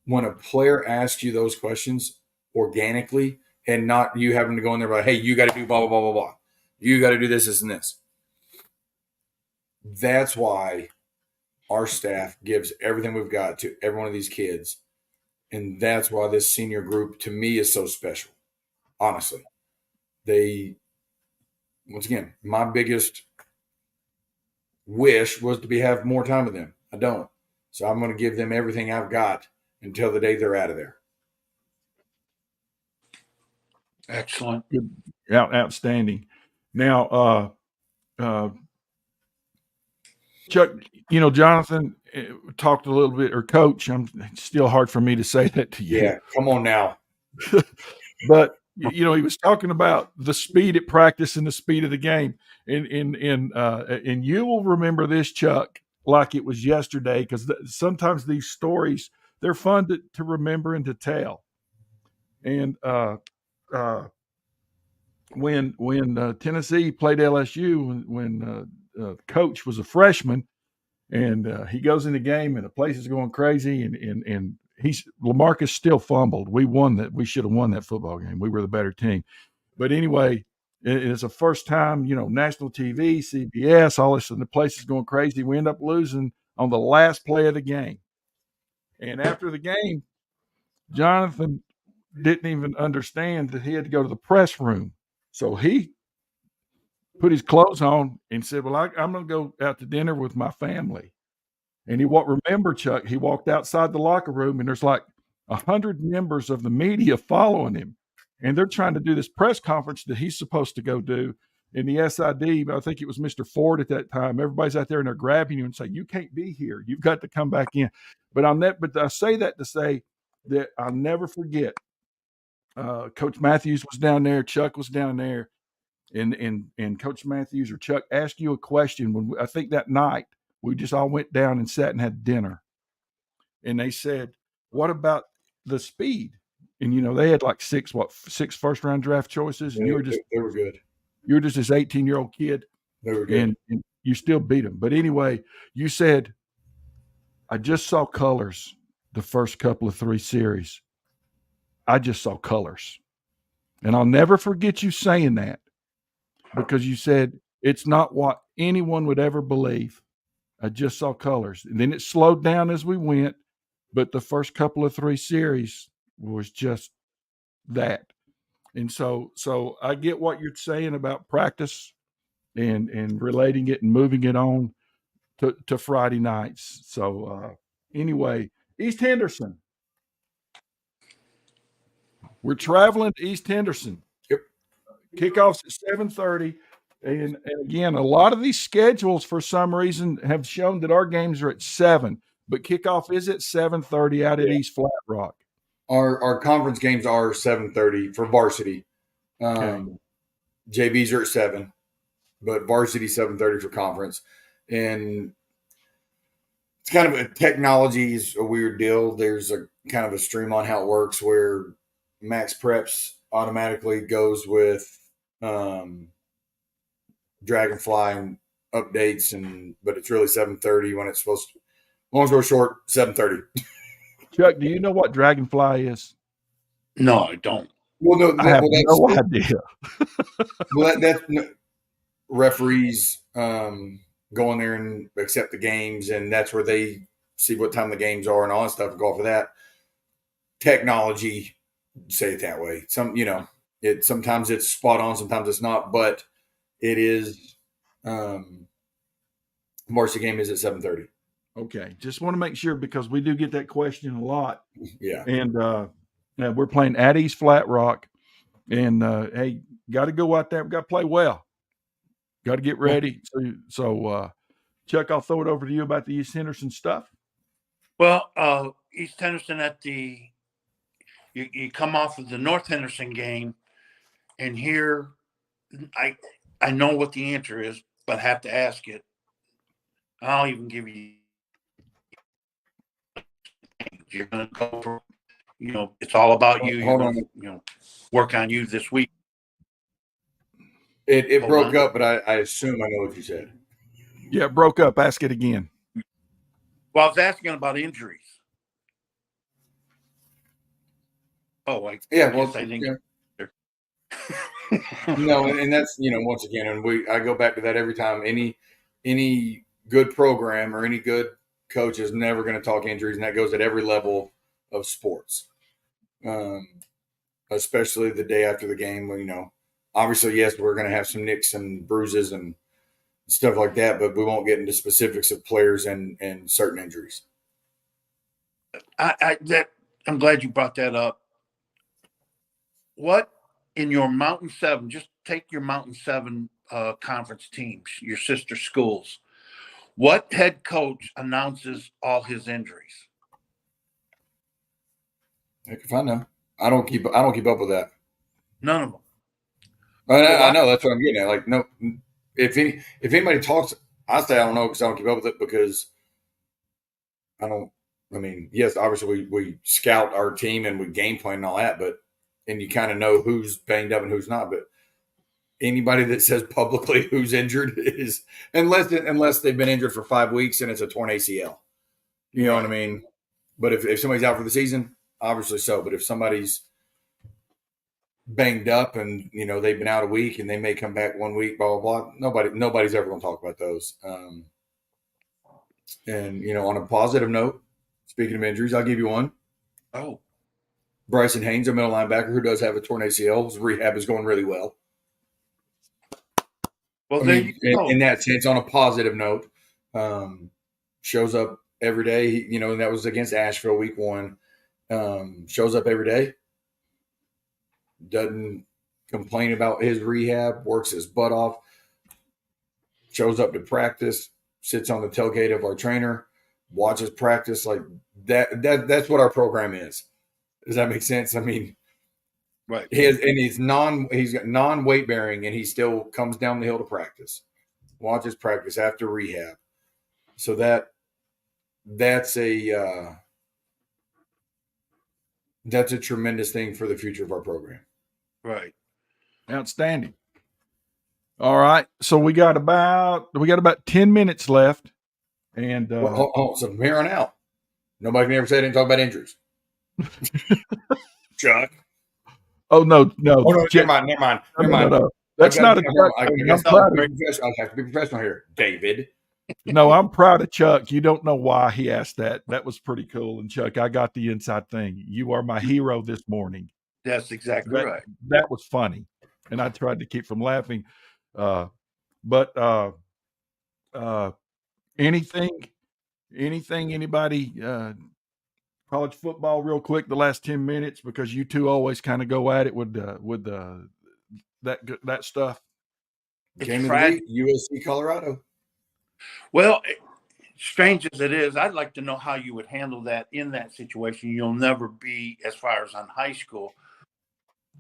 When a player asks you those questions organically and not you having to go in there like, hey, you got to do blah, blah, blah, blah, blah. You got to do this, this, and this. That's why our staff gives everything we've got to every one of these kids. And that's why this senior group to me is so special. Honestly, once again, my biggest wish was to have more time with them. I don't. So I'm going to give them everything I've got until the day they're out of there. Excellent. Good. Outstanding. Now, Chuck, Jonathan talked a little bit, or Coach, it's still hard for me to say that to you. Yeah, come on now. But, he was talking about the speed at practice and the speed of the game. And you will remember this, Chuck, like it was yesterday, because sometimes these stories, they're fun to remember and to tell. And when Tennessee played LSU, when Coach was a freshman, and he goes in the game, and the place is going crazy, and Lamarcus still fumbled. We won that. We should have won that football game. We were the better team. But anyway, it's the first time, national TV, CBS, all this, and the place is going crazy. We end up losing on the last play of the game. And after the game, Jonathan didn't even understand that he had to go to the press room. So he put his clothes on and said, well, I'm going to go out to dinner with my family. And remember, Chuck, he walked outside the locker room, and there's like 100 members of the media following him. And they're trying to do this press conference that he's supposed to go do. in the SID, I think it was Mr. Ford at that time. Everybody's out there and they're grabbing you and say, "You can't be here. You've got to come back in." But I say that to say that I'll never forget. Coach Matthews was down there. Chuck was down there, and Coach Matthews or Chuck asked you a question when I think that night we just all went down and sat and had dinner, and they said, "What about the speed?" And they had like six first round draft choices, and they were good. You were just this 18-year-old kid, They were good, and you still beat them. But anyway, you said, "I just saw colors the first couple of 3 series. I just saw colors." And I'll never forget you saying that, because you said, "It's not what anyone would ever believe. I just saw colors." And then it slowed down as we went, but the first couple of 3 series was just that. And so I get what you're saying about practice and relating it and moving it on to Friday nights. So anyway, East Henderson. We're traveling to East Henderson. Yep. Kickoffs at 7:30. And again, a lot of these schedules for some reason have shown that our games are at 7, but kickoff is at 7:30 out at East Flat Rock. Our conference games are 7:30 for varsity. JVs are at 7, but varsity 7:30 for conference. And it's kind of technology is a weird deal. There's a kind of a stream on how it works where Max Preps automatically goes with Dragonfly updates, but it's really 7:30 when it's supposed to. Long story short, 7:30. Chuck, do you know what Dragonfly is? No, I don't. Well, no, I have no idea. Well, that's referees go in there and accept the games, and that's where they see what time the games are and all that stuff and go off of that. Technology, say it that way. Sometimes it's spot on, sometimes it's not, but it is. Varsity game is at 7:30. Okay, just want to make sure because we do get that question a lot. Yeah, and we're playing at East Flat Rock, and hey, got to go out there. We got to play well. Got to get ready. So, Chuck, I'll throw it over to you about the East Henderson stuff. Well, East Henderson you come off of the North Henderson game, and here I know what the answer is, but have to ask it. I'll even give you. You're going to go for, it's all about you. You're going to, work on you this week. It broke up, but I assume I know what you said. Yeah, it broke up. Ask it again. Well, I was asking about injuries. Oh, I think. Yeah. No, and that's once again, and I go back to that every time. Any good program or any good coach is never going to talk injuries, and that goes at every level of sports, especially the day after the game. When obviously, yes, we're going to have some nicks and bruises and stuff like that, but we won't get into specifics of players and certain injuries. I'm glad you brought that up. What in your Mountain 7, just take your Mountain 7 conference teams, your sister schools, what head coach announces all his injuries? Heck if I know. I don't keep up with that. None of them. I know, that's what I'm getting at. Like, no, if anybody talks, I say I don't know because I don't keep up with it because I don't. I mean, yes, obviously we scout our team and we game plan and all that, and you kind of know who's banged up and who's not. But anybody that says publicly who's injured is unless they've been injured for 5 weeks and it's a torn ACL. You know what I mean? But if somebody's out for the season, obviously so. But if somebody's banged up and they've been out a week and they may come back 1 week, blah blah blah. Nobody's ever going to talk about those. And on a positive note, speaking of injuries, I'll give you one. Oh, Bryson Haynes, a middle linebacker who does have a torn ACL. His rehab is going really well. Well, in that sense, on a positive note, shows up every day. And that was against Asheville week 1. Shows up every day. Doesn't complain about his rehab. Works his butt off. shows up to practice, sits on the tailgate of our trainer, watches practice. Like that's what our program is. Does that make sense? I mean, Right. he's got non-weight bearing, and he still comes down the hill to practice, watches practice after rehab. So that's a tremendous thing for the future of our program. Right. Outstanding. All right. So we got about 10 minutes left. And So from here on out, nobody can ever say they didn't talk about injuries. Chuck. oh no. Oh, no, never mind. No. That's not a I have to be professional here, David. No, I'm proud of Chuck. You don't know why he asked that. That was pretty cool. And Chuck, I got the inside thing. You are my hero this morning. That's exactly right. That was funny. And I tried to keep from laughing. But anything, anybody, college football real quick, the last 10 minutes, because you two always kind of go at it with that stuff. Game of the week, USC Colorado. Well, strange as it is, I'd like to know how you would handle that in that situation. You'll never be as far as on high school.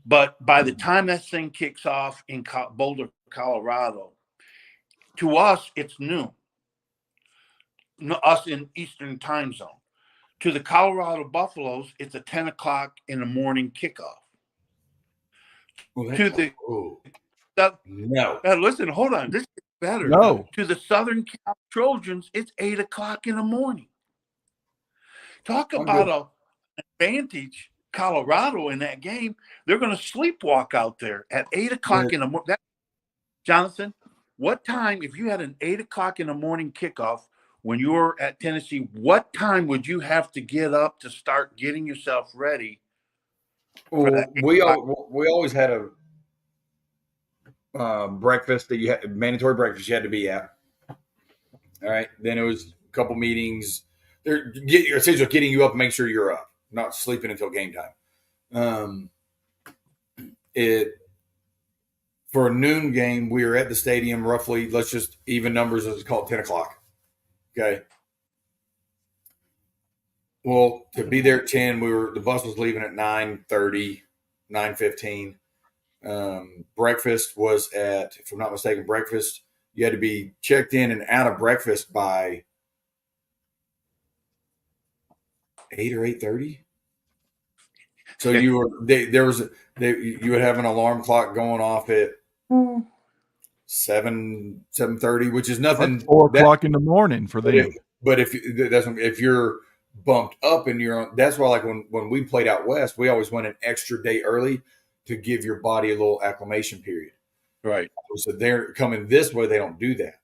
But by the time that thing kicks off in Boulder, Colorado, to us, it's noon. Us in Eastern time zone. To the Colorado Buffaloes, it's a 10 o'clock in the morning kickoff. Listen, hold on. This is better. No. To the Southern Cal Trojans, it's 8 o'clock in the morning. Talk about an advantage. Colorado in that game, they're going to sleepwalk out there at 8 o'clock in the morning. Jonathan, what time, if you had an 8 o'clock in the morning kickoff when you were at Tennessee, what time would you have to get up to start getting yourself ready? Well, we always had a breakfast that you had, mandatory breakfast you had to be at. All right. Then it was a couple meetings. They're essentially getting you up and make sure you're up, not sleeping until game time. For a noon game, we were at the stadium roughly, let's just even numbers, let's call it 10 o'clock. Okay. Well, to be there at 10, the bus was leaving at 9:30, 9:15. Breakfast was at, if I'm not mistaken, you had to be checked in and out of breakfast by 8 or 8:30. So you would have an alarm clock going off at 7:30, which is nothing. That's 4 o'clock in the morning for them. But if you're bumped up and you're on, that's why, like when we played out west, we always went an extra day early to give your body a little acclimation period. Right. So they're coming this way, they don't do that.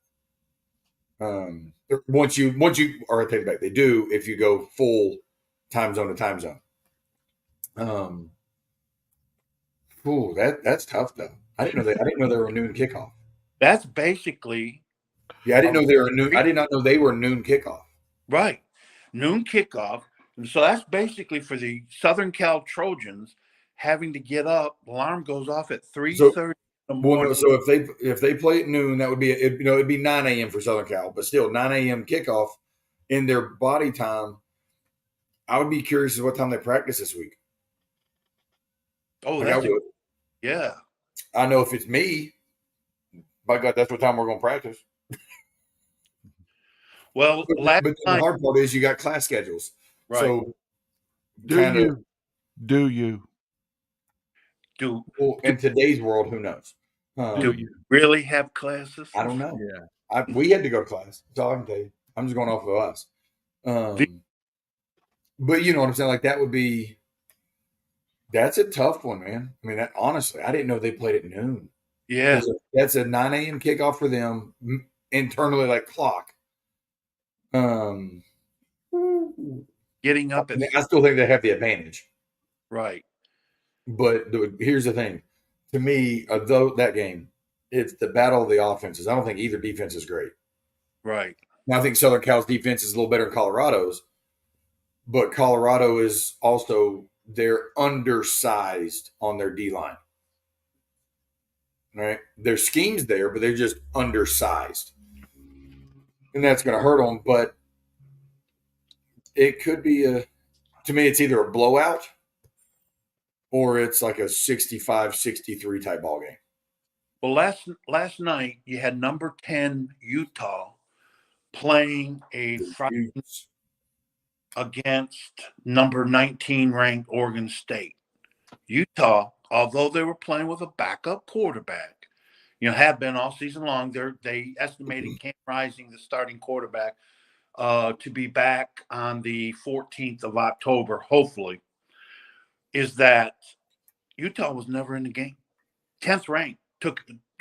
Once you, or I take it back, they do if you go full time zone to time zone. That's tough though. I didn't know they were a noon kickoff. That's basically. Yeah, I didn't know they were noon. I did not know they were noon kickoff. Right, noon kickoff. And so that's basically for the Southern Cal Trojans having to get up. Alarm goes off at 3:30 in the morning. So if they play at noon, that would be it'd be 9 a.m. for Southern Cal, but still 9 a.m. kickoff in their body time. I would be curious as what time they practice this week. Oh, yeah. I know if it's me, by God, that's what time we're going to practice. Well, but the hard part is you got class schedules. Right. So do you? Well, in today's world, who knows? Do you really have classes? I don't know. Yeah. We had to go to class. That's all I can tell you. I'm just going off of us. But you know what I'm saying? Like that's a tough one, man. I mean, honestly, I didn't know they played at noon. Yeah. That's a 9 a.m. kickoff for them internally, like clock. Getting up. I still think they have the advantage. Right. But here's the thing. To me, though that game, it's the battle of the offenses. I don't think either defense is great. Right. Now, I think Southern Cal's defense is a little better than Colorado's. But Colorado is also, they're undersized on their D-line. Right? Their scheme's there, but they're just undersized. and that's going to hurt them. But it could be to me, it's either a blowout or it's like a 65-63 type ball game. Well, last night you had number 10 Utah playing a Friday against number 19 ranked Oregon State. Utah, although they were playing with a backup quarterback, have been all season long. They estimated Cam Rising, the starting quarterback, to be back on the 14th of October, hopefully, is that Utah was never in the game. 10th ranked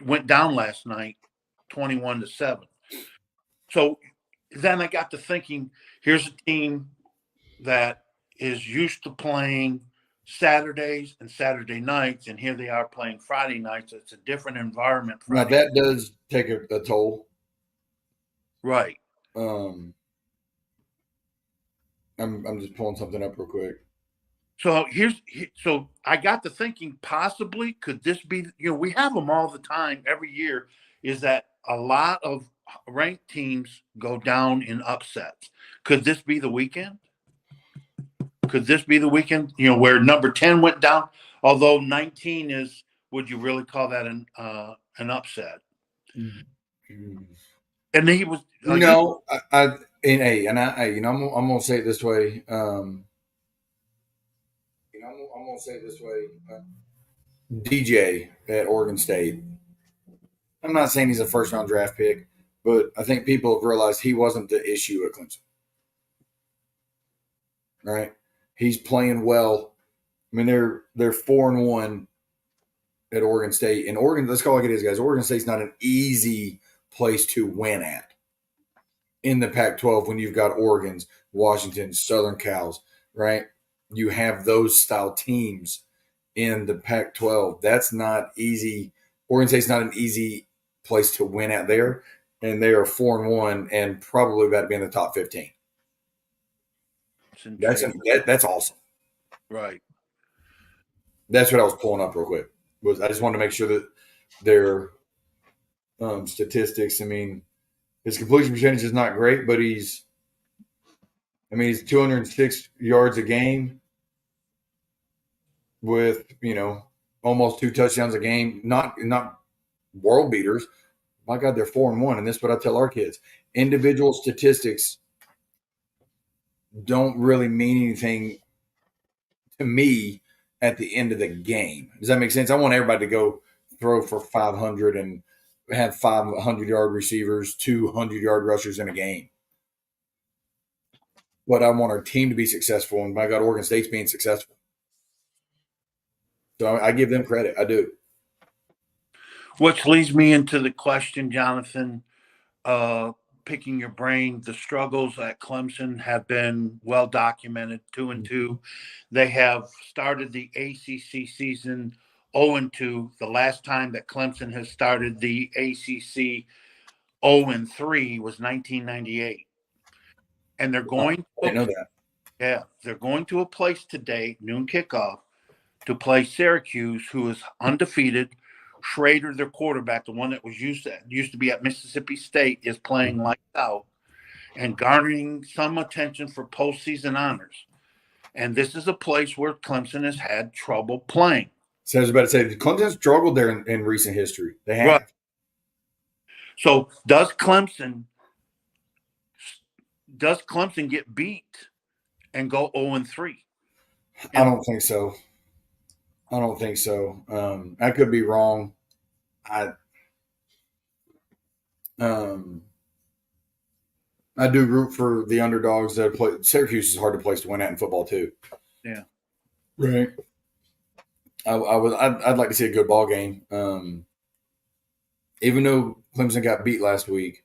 went down last night, 21-7. So then I got to thinking, here's a team that is used to playing Saturdays and Saturday nights, and here they are playing Friday nights. It's a different environment. Now that does take a toll. Right. I'm just pulling something up real quick. So so I got to thinking, possibly could this be, we have them all the time every year, is that a lot of ranked teams go down in upsets. Could this be the weekend? Could this be the weekend, where number 10 went down, although 19 is, would you really call that an upset? Mm-hmm. And he was I'm gonna say it this way. I'm gonna say it this way. DJ at Oregon State. I'm not saying he's a first round draft pick, but I think people have realized he wasn't the issue at Clemson. Right? He's playing well. I mean, they're 4-1 at Oregon State. And Oregon, let's call it like it is, guys. Oregon State's not an easy place to win at in the Pac-12 when you've got Oregon's, Washington, Southern Cal's, right? You have those style teams in the Pac-12. That's not easy. Oregon State's not an easy place to win at there. And they are 4-1 and probably about to be in the top 15. That's awesome. Right. That's what I was pulling up real quick. I just wanted to make sure that their statistics. I mean, his completion percentage is not great, but he's 206 yards a game with almost 2 touchdowns a game. Not world beaters. My God, they're 4-1, and this is what I tell our kids: individual statistics don't really mean anything to me at the end of the game. Does that make sense? I want everybody to go throw for 500 and have 500-yard receivers, 200-yard rushers in a game. But I want our team to be successful, and my God, Oregon State's being successful. So I give them credit. I do. Which leads me into the question, Jonathan, picking your brain. The struggles at Clemson have been well documented, 2-2. They have started the ACC season 0-2. The last time that Clemson has started the ACC 0-3 was 1998. And they're going I didn't know that. Yeah, they're going to a place today, noon kickoff, to play Syracuse, who is undefeated. Schrader, their quarterback, the one that was used to be at Mississippi State, is playing lights out and garnering some attention for postseason honors. And this is a place where Clemson has had trouble playing. So I was about to say, Clemson struggled there in recent history. They have. Right. So does Clemson get beat and go 0-3? I don't think so. I could be wrong. I do root for the underdogs that play. Syracuse is a hard place to win at in football too. Yeah. Right. I'd like to see a good ball game. Even though Clemson got beat last week,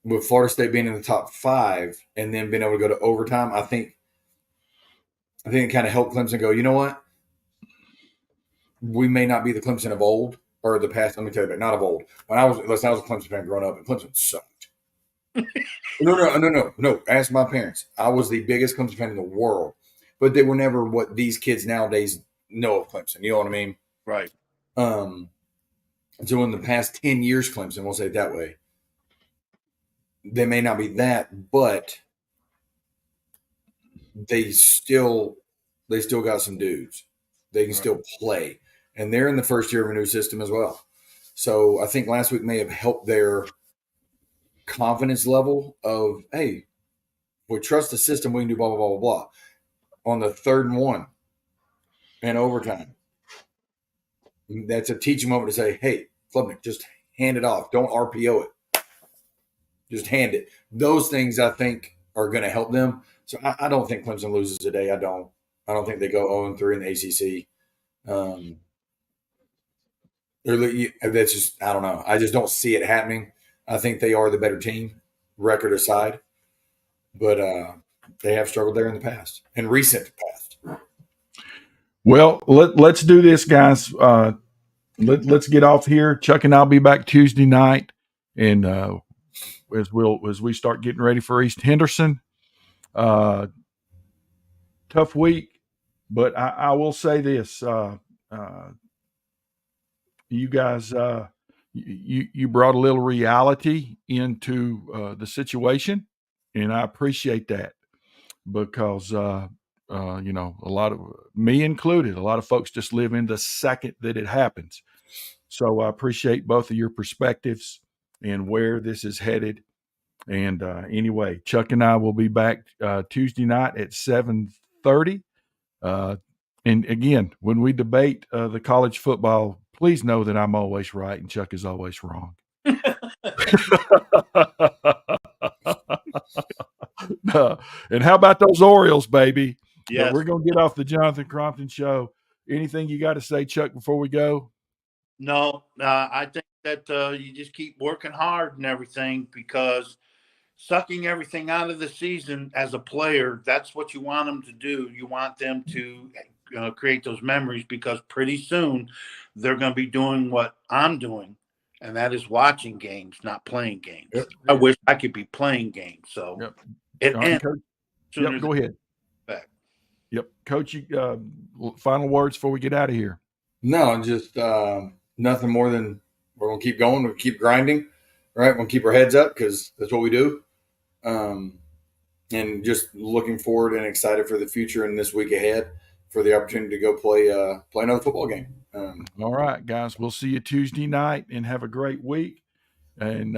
with Florida State being in the top 5 and then being able to go to overtime, I think it kind of helped Clemson go, you know what? We may not be the Clemson of old or the past. Let me tell you, but not of old. When I was a Clemson fan growing up, and Clemson sucked. No. Ask my parents. I was the biggest Clemson fan in the world, but they were never what these kids nowadays know of Clemson. You know what I mean? Right. So in the past 10 years, Clemson, we'll say it that way, they may not be that, but they still got some dudes. They can still play, and they're in the first year of a new system as well. So I think last week may have helped their confidence level of, hey, we trust the system, we can do blah blah blah blah blah. On the 3rd and 1 and overtime, that's a teaching moment to say, hey, Klubnik, just hand it off. Don't RPO it. Just hand it. Those things I think are going to help them. So I don't think Clemson loses today. I don't think they go 0-3 in the ACC. That's just, I don't know. I just don't see it happening. I think they are the better team, record aside. But they have struggled there in the past, in recent past. Well, let's do this, guys. Let's get off here. Chuck and I'll be back Tuesday night, and as we start getting ready for East Henderson. Tough week, but I will say this: you guys, you brought a little reality into the situation, and I appreciate that because a lot of me included, a lot of folks just live in the second that it happens. So I appreciate both of your perspectives and where this is headed. And anyway, Chuck and I will be back Tuesday night at 7:30. And again, when we debate the college football, please know that I'm always right and Chuck is always wrong. And how about those Orioles, baby? Yes. We're going to get off the Jonathan Crompton show. Anything you got to say, Chuck, before we go? No, I think that you just keep working hard and everything, because sucking everything out of the season as a player, that's what you want them to do. You want them to create those memories, because pretty soon they're going to be doing what I'm doing, and that is watching games, not playing games. Yep. I wish I could be playing games. So Yep. it ends. Yep, go ahead. Back. Yep. Coach, you, final words before we get out of here. No, just nothing more than we're going to keep going. We'll keep grinding, right? We'll keep our heads up because that's what we do. And just looking forward and excited for the future and this week ahead for the opportunity to go play another football game. All right, guys. We'll see you Tuesday night and have a great week. And